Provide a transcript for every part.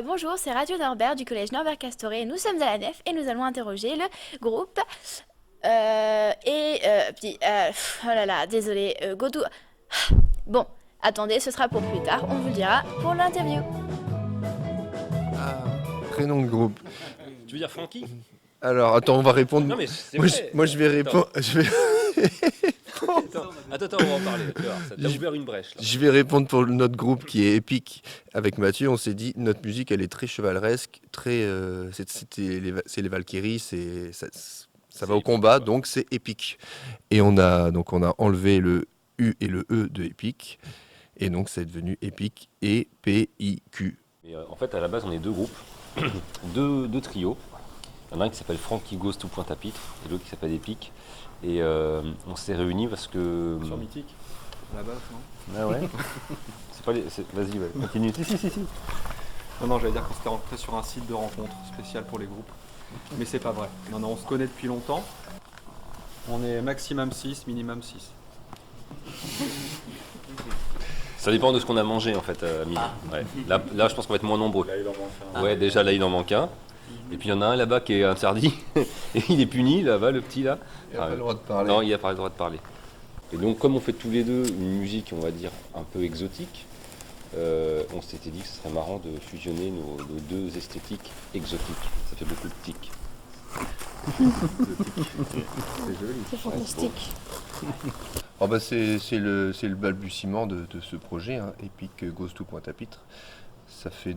Bonjour, c'est Radio Norbert du collège Norbert Castoré. Nous sommes à la nef et nous allons interroger le groupe. Oh là là, désolé, Godou. Bon, attendez, ce sera pour plus tard, on vous le dira pour l'interview. Ah, prénom de groupe. Tu veux dire Francky? Alors, attends, on va répondre. Non mais c'est Moi, vrai. moi, je vais répondre. Attends, on va en parler. Tu vois, ça t'a ouvert une brèche là. Je vais répondre pour notre groupe qui est épique. Avec Mathieu, on s'est dit notre musique, elle est très chevaleresque, très. C'est les Valkyries, ça va au combat, donc c'est épique. Et on a enlevé le U et le E de épique, et donc c'est devenu épique EPIQ. Mais, en fait, à la base, on est deux groupes, deux trios. Il y en a un qui s'appelle Frankie Ghost ou Pointe-à-Pitre et l'autre qui s'appelle Epic. Et on s'est réunis parce que. Sur Mythique, à la base, non? Ah ouais. Vas-y, ouais, continue. Si. Non, j'allais dire qu'on s'était rencontrés sur un site de rencontre spécial pour les groupes. Mais c'est pas vrai. Non, on se connaît depuis longtemps. On est maximum 6, minimum 6. Ça dépend de ce qu'on a mangé en fait à midi. Ouais. Là, je pense qu'on va être moins nombreux. Là, il en manque un. Ouais, déjà là, il en manque un. Et puis il y en a un là-bas qui est interdit. Et il est puni là-bas, le petit là. Il n'a pas le droit de parler. Non, il n'a pas le droit de parler. Et donc, comme on fait tous les deux une musique, on va dire, un peu exotique, on s'était dit que ce serait marrant de fusionner nos deux esthétiques exotiques. Ça fait beaucoup de tics. C'est joli. C'est fantastique. Oh bah c'est le balbutiement de ce projet, hein, Epic Ghost to Pointe-à-Pitre. Ça fait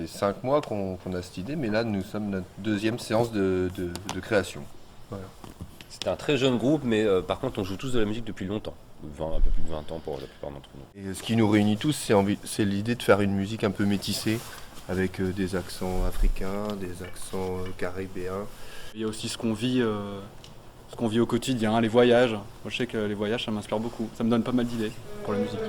5 mois qu'on a cette idée, mais là nous sommes à notre deuxième séance de création. Voilà. C'était un très jeune groupe, mais par contre, on joue tous de la musique depuis longtemps. Un peu plus de 20 ans pour la plupart d'entre nous. Et ce qui nous réunit tous, c'est l'idée de faire une musique un peu métissée, avec des accents africains, des accents caribéens. Il y a aussi ce qu'on vit au quotidien, les voyages. Moi, je sais que les voyages, ça m'inspire beaucoup. Ça me donne pas mal d'idées pour la musique.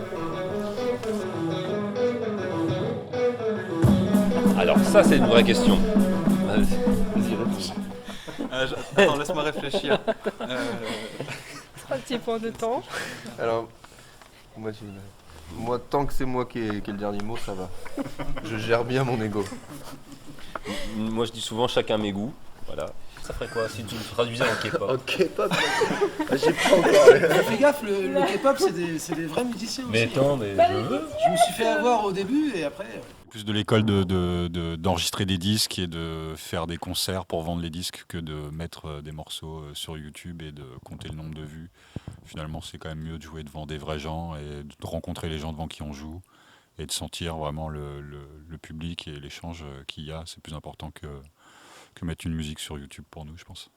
Alors ça, c'est une vraie question. Vas-y, réponds. Attends, laisse-moi réfléchir. 3 petits points de temps. Alors, moi tant que c'est moi qui ai le dernier mot, ça va. Je gère bien mon ego. Moi, je dis souvent chacun mes goûts. Voilà. Ça ferait quoi si tu le traduisais en K-pop? K-pop, j'ai pas encore. Fais gaffe, le K-pop c'est des vrais musiciens aussi. Mais attends, mais je veux. Je me suis fait avoir au début et après. Plus de l'école d'enregistrer des disques et de faire des concerts pour vendre les disques que de mettre des morceaux sur YouTube et de compter le nombre de vues. Finalement, c'est quand même mieux de jouer devant des vrais gens et de rencontrer les gens devant qui on joue et de sentir vraiment le public et l'échange qu'il y a. C'est plus important que mettre une musique sur YouTube pour nous, je pense.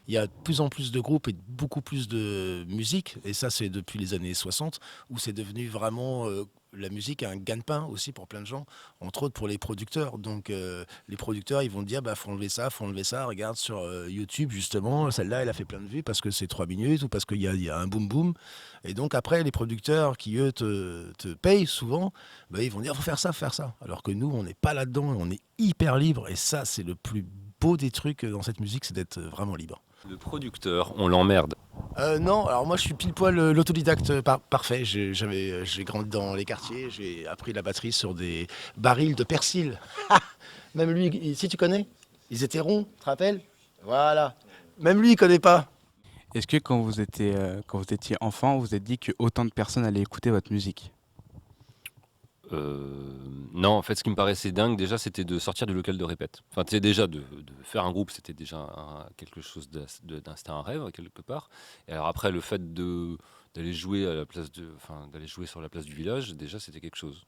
Il y a de plus en plus de groupes et beaucoup plus de musique, et ça c'est depuis les années 60, où c'est devenu vraiment la musique un gagne-pain aussi pour plein de gens, entre autres pour les producteurs. Donc les producteurs ils vont dire faut enlever ça, regarde sur YouTube justement, celle-là elle a fait plein de vues parce que c'est 3 minutes ou parce qu'il y a un boom boom. Et donc après les producteurs qui eux te payent souvent, ils vont dire faut faire ça, alors que nous on n'est pas là-dedans, on est hyper libre, et ça c'est le plus beau des trucs dans cette musique, c'est d'être vraiment libre. Le producteur, on l'emmerde. Non, alors moi je suis pile poil l'autodidacte parfait. J'ai grandi dans les quartiers, j'ai appris la batterie sur des barils de persil. Même lui, si tu connais, ils étaient ronds, tu te rappelles? Voilà. Même lui, il connaît pas. Est-ce que quand vous étiez enfant, vous vous êtes dit que autant de personnes allaient écouter votre musique? Non, en fait, ce qui me paraissait dingue, déjà, c'était de sortir du local de répète. Enfin, tu sais, déjà, de faire un groupe, c'était déjà quelque chose c'était un rêve, quelque part. Et alors après, le fait d'aller jouer à la place d'aller jouer sur la place du village, déjà, c'était quelque chose.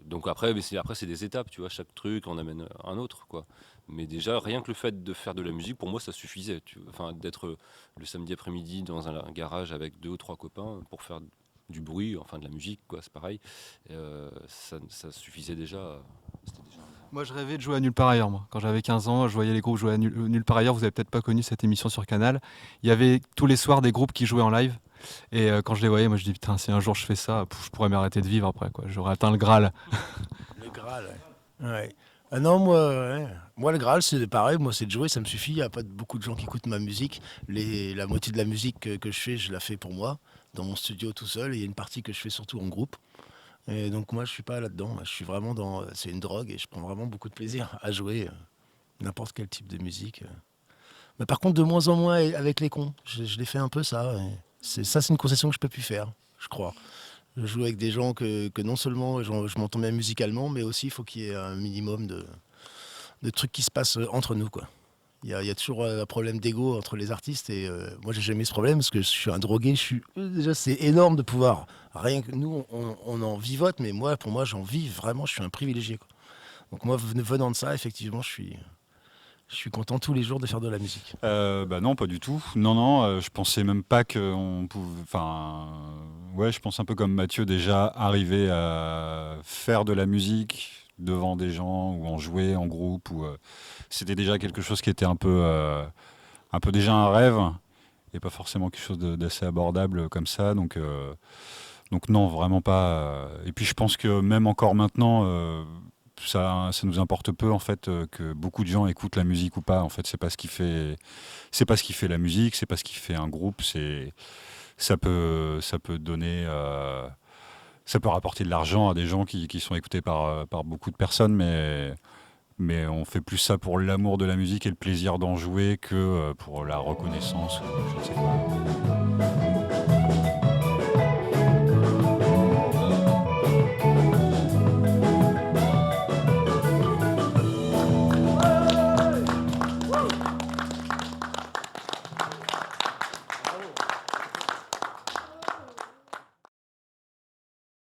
Donc après, c'est des étapes, tu vois, chaque truc, on amène un autre, quoi. Mais déjà, rien que le fait de faire de la musique, pour moi, ça suffisait. Enfin, d'être le samedi après-midi dans un garage avec 2 ou 3 copains pour faire du bruit, enfin de la musique, quoi, c'est pareil. Ça suffisait déjà. Moi, je rêvais de jouer à Nulle part ailleurs. Moi. Quand j'avais 15 ans, je voyais les groupes jouer à Nulle part ailleurs. Vous avez peut-être pas connu cette émission sur Canal. Il y avait tous les soirs des groupes qui jouaient en live. Et quand je les voyais, moi, je dis putain, si un jour je fais ça, je pourrais m'arrêter de vivre après, quoi. J'aurais atteint le Graal. Le Graal, ouais. Ah non, moi le Graal c'est pareil, moi c'est de jouer, ça me suffit, il n'y a pas beaucoup de gens qui écoutent ma musique. La moitié de la musique que je fais, je la fais pour moi, dans mon studio tout seul, et il y a une partie que je fais surtout en groupe. Et donc moi je suis pas là-dedans. Je suis vraiment dans. C'est une drogue et je prends vraiment beaucoup de plaisir à jouer n'importe quel type de musique. Mais par contre de moins en moins avec les cons. Je l'ai fait un peu ça. Et c'est une concession que je peux plus faire, je crois. Je joue avec des gens que non seulement je m'entends bien musicalement, mais aussi il faut qu'il y ait un minimum de trucs qui se passent entre nous, quoi. Il y a toujours un problème d'ego entre les artistes et moi j'ai jamais eu ce problème parce que je suis un drogué. Déjà c'est énorme de pouvoir. Rien que nous on en vivote, mais pour moi j'en vis vraiment. Je suis un privilégié, quoi. Donc moi venant de ça, effectivement, je suis content tous les jours de faire de la musique. Bah non, pas du tout. Non, je pensais même pas qu'on pouvait. Enfin, ouais, je pense un peu comme Mathieu, déjà arriver à faire de la musique devant des gens ou en jouer en groupe. C'était déjà quelque chose qui était un peu déjà un rêve et pas forcément quelque chose d'assez abordable comme ça. Donc non, vraiment pas. Et puis je pense que même encore maintenant. Ça nous importe peu en fait que beaucoup de gens écoutent la musique ou pas. En fait, c'est pas ce qui fait la musique, c'est pas ce qui fait un groupe. Ça peut donner, ça peut rapporter de l'argent à des gens qui sont écoutés par beaucoup de personnes, mais on fait plus ça pour l'amour de la musique et le plaisir d'en jouer que pour la reconnaissance ou je ne sais quoi.